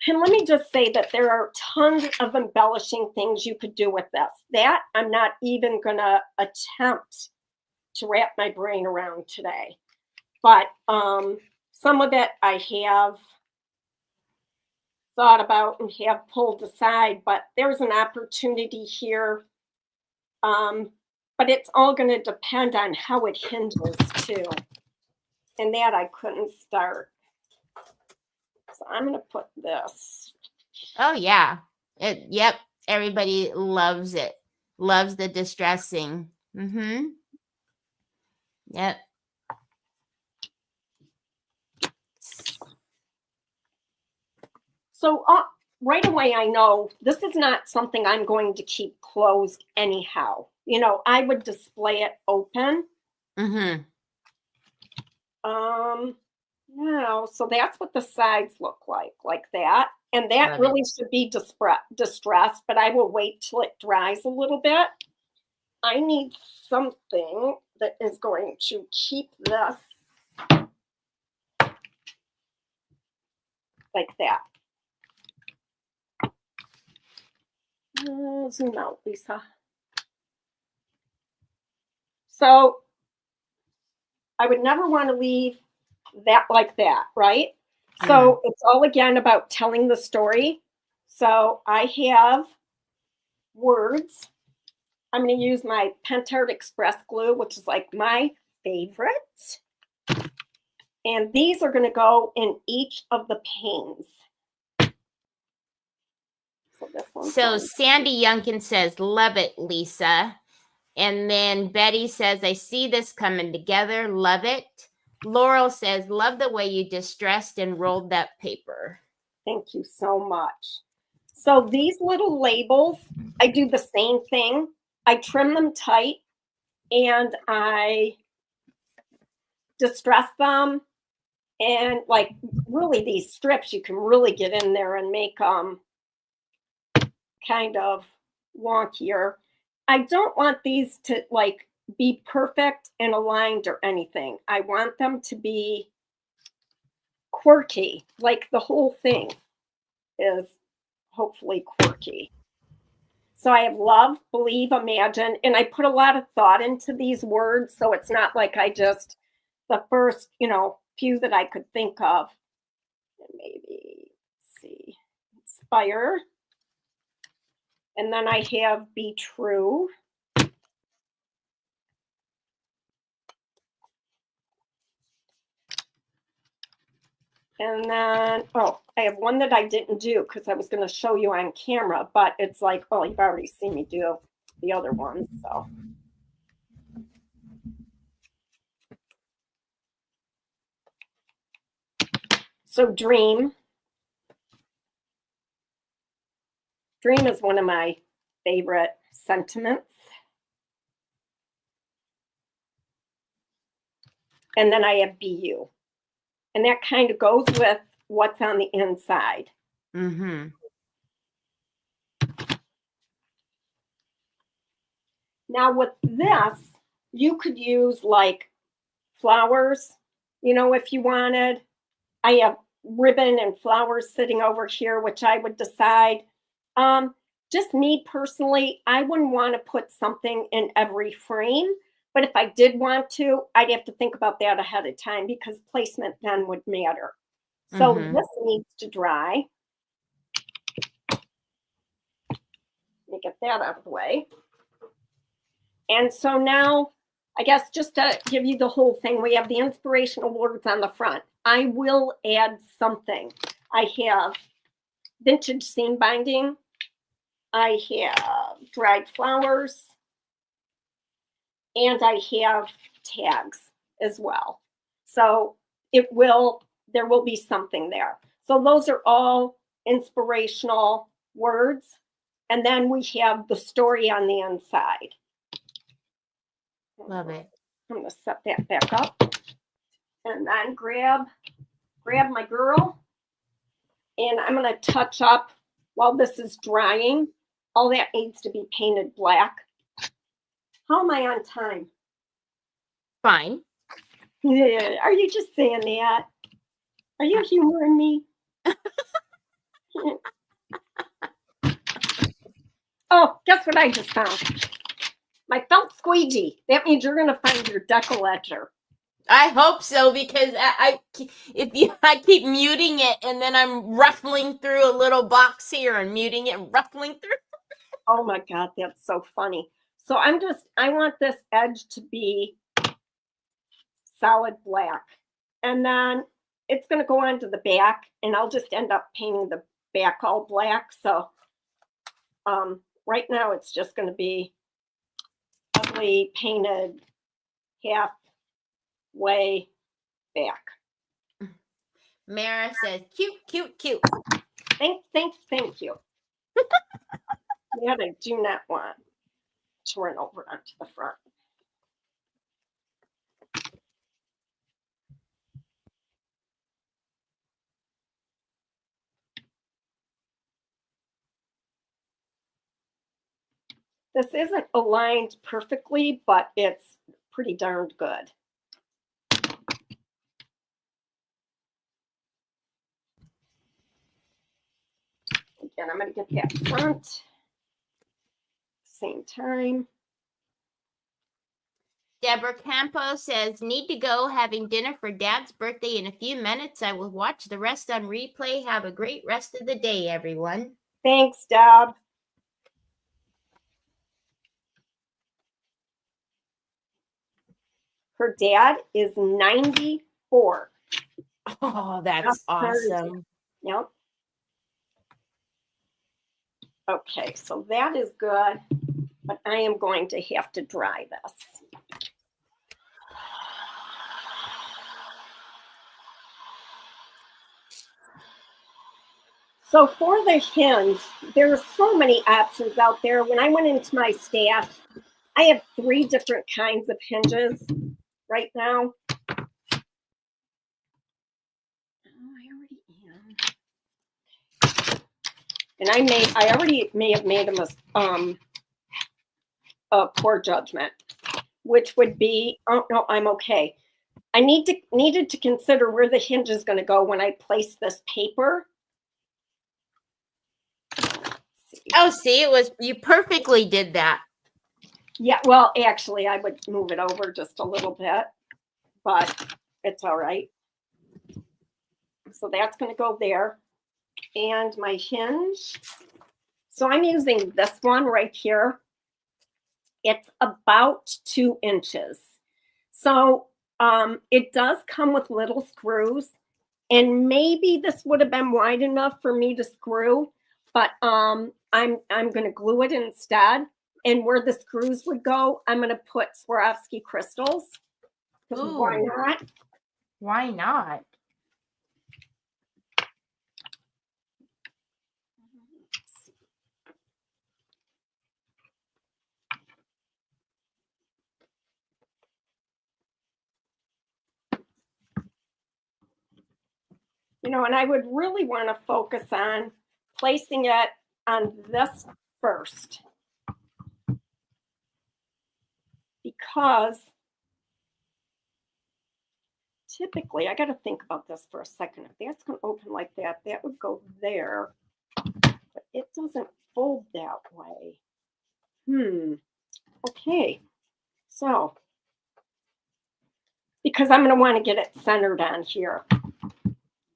And let me just say that there are tons of embellishing things you could do with this. That I'm not even going to attempt to wrap my brain around today. But some of it I have thought about and have pulled aside, but there's an opportunity here. But it's all going to depend on how it hinges too. And that I couldn't start. So I'm going to put this. Oh, yeah. Yep. Everybody loves it. Loves the distressing. Mm-hmm. Yep. So right away, I know this is not something I'm going to keep closed anyhow. You know, I would display it open. Mm-hmm. Now, so that's what the sides look like that. And that really should be distressed, but I will wait till it dries a little bit. I need something that is going to keep this like that. Zoom out, Lisa. So I would never want to leave that like that, right? So it's all again about telling the story. So I have words I'm going to use my Pentart Express glue, which is like my favorite. And these are going to go in each of the panes. So Sandy Youngkin says, love it, Lisa. And then Betty says, I see this coming together. Love it. Laurel says, love the way you distressed and rolled that paper. Thank you so much. So these little labels, I do the same thing. I trim them tight and I distress them. And like really these strips, you can really get in there and make them kind of wonkier. I don't want these to like be perfect and aligned or anything. I want them to be quirky, like the whole thing is hopefully quirky. So I have love, believe, imagine, and I put a lot of thought into these words. So it's not like I just, the first, few that I could think of. And maybe, let's see, inspire. And then I have be true. And then, I have one that I didn't do because I was going to show you on camera, but it's like, you've already seen me do the other one. So dream. Dream is one of my favorite sentiments. And then I have be you. And that kind of goes with what's on the inside. Mm-hmm. Now with this, you could use like flowers, if you wanted. I have ribbon and flowers sitting over here, which I would decide. Just me personally, I wouldn't want to put something in every frame. But if I did want to, I'd have to think about that ahead of time because placement then would matter. So this needs to dry. Let me get that out of the way. And so now, I guess just to give you the whole thing, we have the inspirational words on the front. I will add something. I have vintage seam binding. I have dried flowers. And I have tags as well. So there will be something there. So those are all inspirational words. And then we have the story on the inside. Love it. I'm going to set that back up. And then grab my girl. And I'm going to touch up while this is drying. All that needs to be painted black. How am I on time? Fine. Are you just saying that? Are you humoring me? Oh, guess what I just found? My felt squeegee. That means you're going to find your decal edger. I hope so because I keep muting it and then I'm ruffling through a little box here and muting it and ruffling through. Oh my God, that's so funny. So I want this edge to be solid black. And then it's going to go onto the back and I'll just end up painting the back all black. So right now it's just going to be ugly painted halfway back. Mara says, cute, cute, cute. Thank you. That I do not want to run over onto the front. This isn't aligned perfectly, but it's pretty darned good. Again, I'm going to get that front. Same time. Deborah Campo says, need to go, having dinner for Dad's birthday in a few minutes. I will watch the rest on replay. Have a great rest of the day, everyone. Thanks, Deb. Her dad is 94. Oh, that's awesome. Yep. Okay, so that is good, but I am going to have to dry this. So for the hinge, there's so many options out there. When I went into my stash, I have 3 different kinds of hinges right now. And I already may have made a poor judgment, which would be, oh no, I'm okay. I needed to consider where the hinge is going to go when I place this paper. Oh, see, you perfectly did that. Yeah, well, actually, I would move it over just a little bit, but it's all right. So that's going to go there. And my hinge. So I'm using this one right here. It's about 2 inches. So it does come with little screws. And maybe this would have been wide enough for me to screw, but I'm going to glue it instead. And where the screws would go, I'm going to put Swarovski crystals. Ooh. Why not? Why not? You know, and I would really want to focus on placing it on this first. Because typically, I got to think about this for a second. If that's going to open like that, that would go there. But it doesn't fold that way. Okay. So, because I'm going to want to get it centered on here.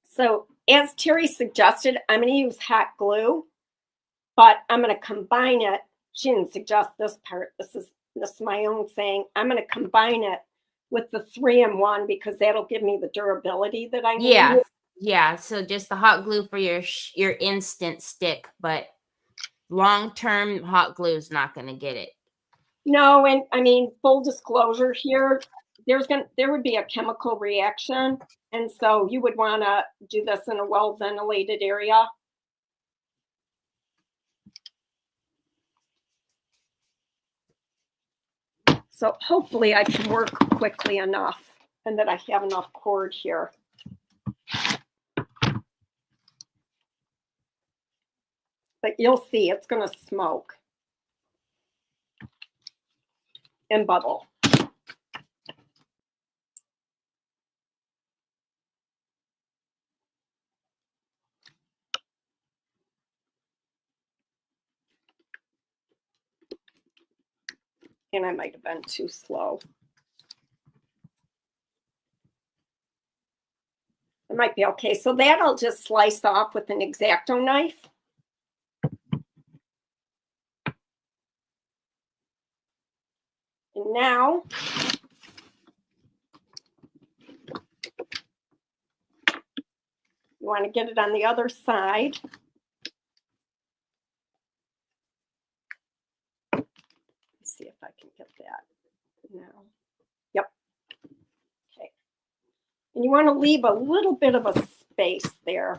So, as Teri suggested, I'm going to use hot glue, but I'm going to combine it. She didn't suggest this part. This is my own saying. I'm going to combine it with the 3-in-1 because that'll give me the durability that I need. Yeah. So just the hot glue for your instant stick, but long-term hot glue is not going to get it. No, and I mean, full disclosure here, there would be a chemical reaction, and so you would want to do this in a well-ventilated area. So hopefully I can work quickly enough and that I have enough cord here. But you'll see it's going to smoke and bubble. And I might have been too slow. It might be okay. So that I'll just slice off with an X-Acto knife. And now, you want to get it on the other side. Let's see if I can get that now. Yep. Okay. And you want to leave a little bit of a space there.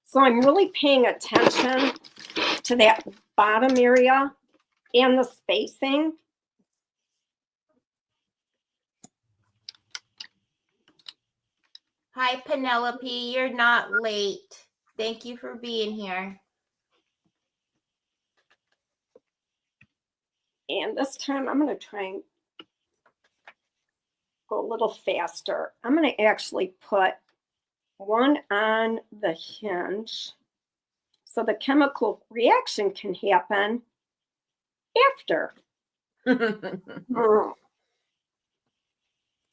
So I'm really paying attention to that bottom area and the spacing. Hi, Penelope. You're not late. Thank you for being here. And this time I'm going to try and go a little faster. I'm going to actually put one on the hinge so the chemical reaction can happen after. And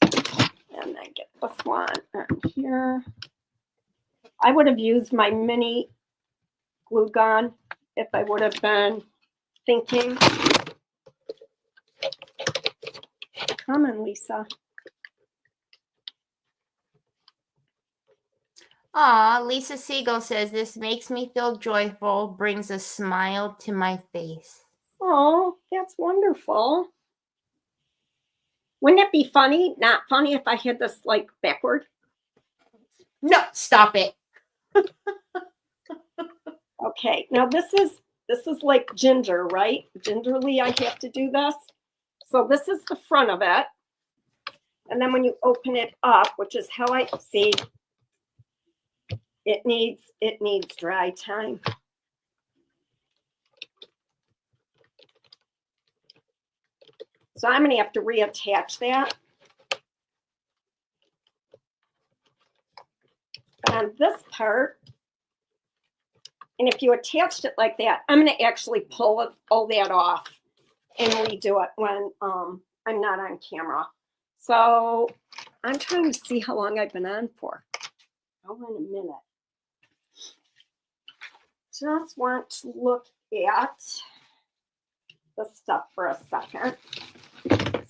then get this one on here. I would have used my mini glue gun if I would have been thinking. coming, Lisa. Aw, Lisa Siegel says, this makes me feel joyful, brings a smile to my face. Oh, that's wonderful. Wouldn't it be funny, not funny, if I had this like backward? No, stop it. Okay, now this is like ginger, right? Gingerly, I have to do this. So this is the front of it. And then when you open it up, which is how I see, it needs dry time. So I'm going to have to reattach that. On this part, and if you attached it like that, I'm going to actually pull all that off and redo it when I'm not on camera. So I'm trying to see how long I've been on for. Oh, in a minute. Just want to look at the stuff for a second.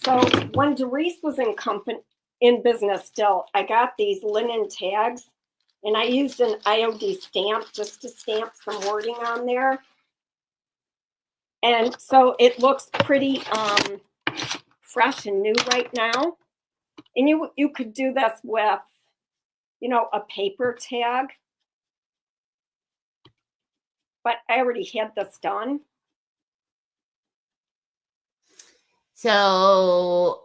So when Doris was in business still, I got these linen tags, and I used an IOD stamp just to stamp some wording on there. And so it looks pretty fresh and new right now. And you could do this with, you know, a paper tag. But I already had this done. So,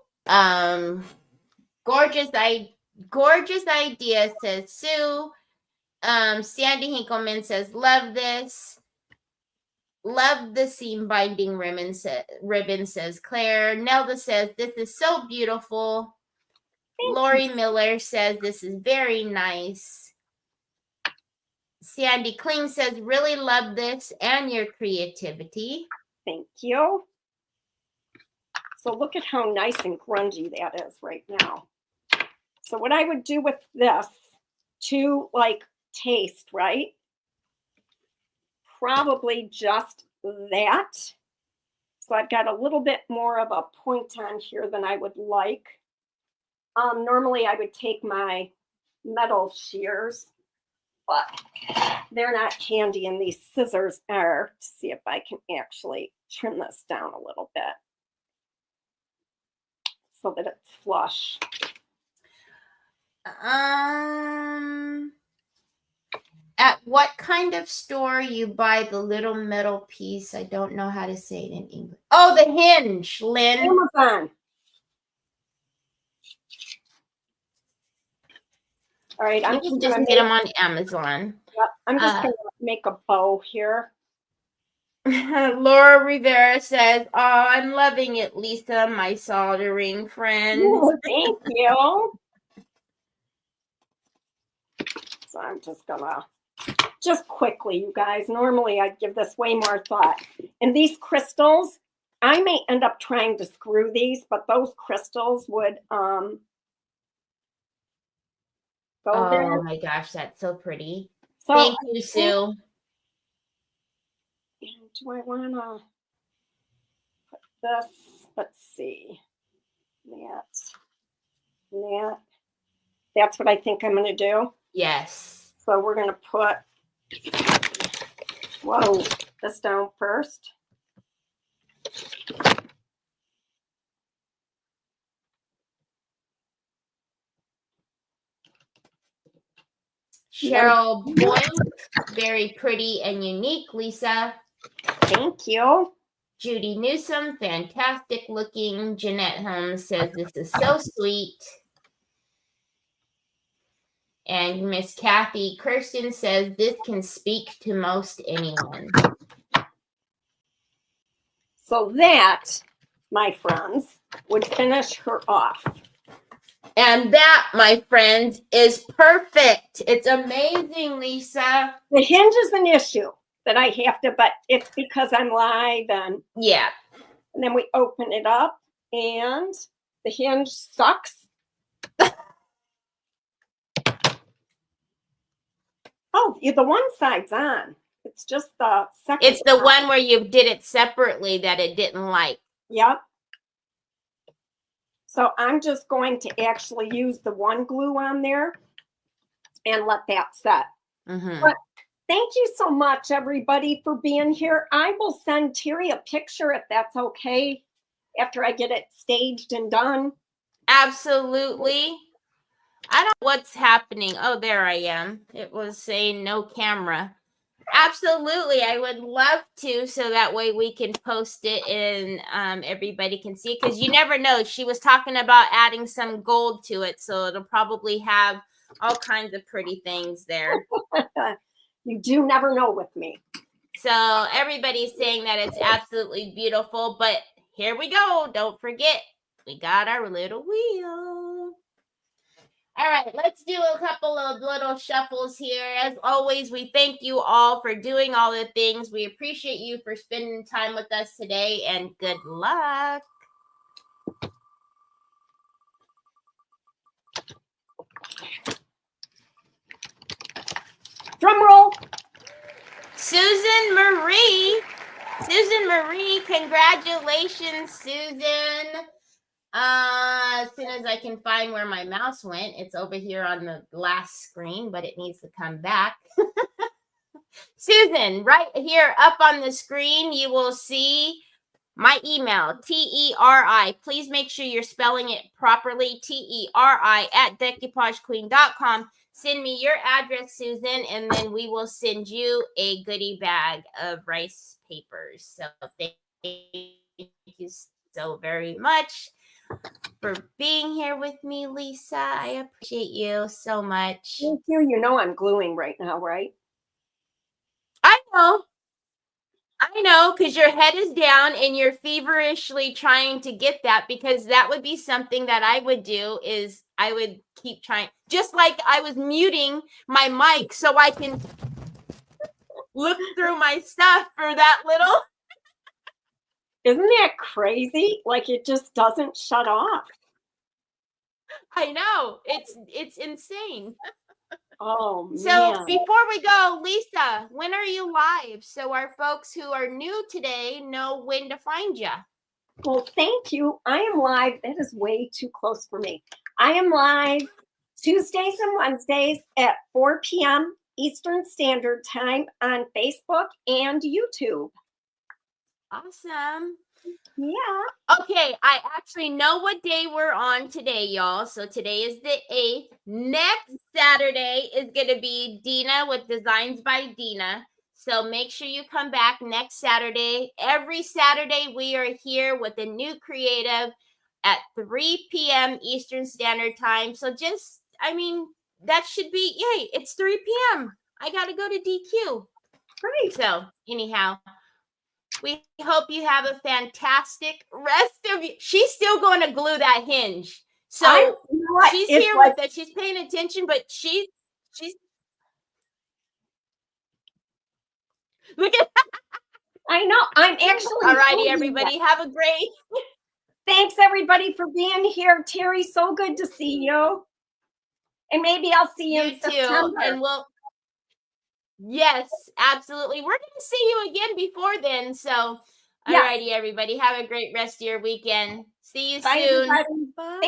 gorgeous idea, says Sue. Sandy Hinkleman says, love this. Love the seam binding ribbon, says Claire. Nelda says, this is so beautiful. Lori Miller says, this is very nice. Sandy Kling says, really love this and your creativity. Thank you. So look at how nice and grungy that is right now. So what I would do with this to like taste, right? Probably just that. So I've got a little bit more of a point on here than I would like. Normally I would take my metal shears, but they're not handy, and these scissors are, to see if I can actually trim this down a little bit so that it's flush. At what kind of store you buy the little metal piece? I don't know how to say it in English. Oh, the hinge, Lynn. Amazon. All right, I'm just gonna get them on Amazon. Yep, I'm just gonna make a bow here. Laura Rivera says, "Oh, I'm loving it, Lisa, my soldering friend." Ooh, thank you. So I'm just quickly, you guys. Normally I'd give this way more thought. And these crystals, I may end up trying to screw these, but those crystals would go there. Oh my gosh, that's so pretty. So thank you, Sue. Do I want to put this? Let's see. That's what I think I'm going to do. Yes. So we're going to put, this down first. Cheryl Boyne, very pretty and unique, Lisa. Thank you. Judy Newsom, fantastic looking. Jeanette Holmes says, this is so sweet. And Miss Kathy Kirsten says, this can speak to most anyone. So that, my friends, would finish her off. And that, my friends, is perfect. It's amazing, Lisa. The hinge is an issue that I have to, but it's because I'm live and yeah. And then we open it up and the hinge sucks. Oh, the one side's on. It's just the second. It's the one where you did it separately that it didn't like. Yep. So I'm just going to actually use the one glue on there and let that set. Mm-hmm. But thank you so much, everybody, for being here. I will send Teri a picture if that's okay after I get it staged and done. Absolutely. I don't know what's happening. Oh, there I am. It was saying no camera. Absolutely. I would love to, so that way we can post it and everybody can see it, because you never know. She was talking about adding some gold to it, so it'll probably have all kinds of pretty things there. You do never know with me. So everybody's saying that it's absolutely beautiful, but here we go. Don't forget, we got our little wheel. All right, let's do a couple of little shuffles here. As always, we thank you all for doing all the things. We appreciate you for spending time with us today, and good luck. Drum roll. Susan Marie. Susan Marie, congratulations, Susan. As soon as I can find where my mouse went, it's over here on the last screen, but it needs to come back. Susan, right here up on the screen, you will see my email, Teri. Please make sure you're spelling it properly, Teri at decoupagequeen.com. Send me your address, Susan, and then we will send you a goodie bag of rice papers. So thank you so very much for being here with me, Lisa. I appreciate you so much. Thank you. You know I'm gluing right now, right? I know, because your head is down and you're feverishly trying to get that, because that would be something that I would do, is I would keep trying, just like I was muting my mic so I can look through my stuff for that little. Isn't that crazy? Like it just doesn't shut off. I know, it's insane. Oh, man. So before we go, Lisa, when are you live, so our folks who are new today know when to find you? Well, thank you. I am live. That is way too close for me. I am live Tuesdays and Wednesdays at 4 p.m. Eastern Standard Time on Facebook and YouTube. Awesome. Yeah. Okay, I actually know what day we're on today, y'all. So today is the 8th. Next Saturday is going to be Dina with Designs by Dina. So make sure you come back next Saturday. Every Saturday we are here with a new creative at 3 p.m. Eastern Standard Time. So just, that should be, yay, it's 3 p.m. I got to go to DQ. Right. So anyhow, we hope you have a fantastic rest of you. She's still going to glue that hinge. So she's here with us. She's paying attention, but she's look at that. I know. I'm actually. All righty, everybody. Have a great. Thanks, everybody, for being here. Teri, so good to see you. And maybe I'll see you in September. And yes, absolutely. We're going to see you again before then. So, all righty, everybody. Have a great rest of your weekend. See you soon. Everybody. Bye.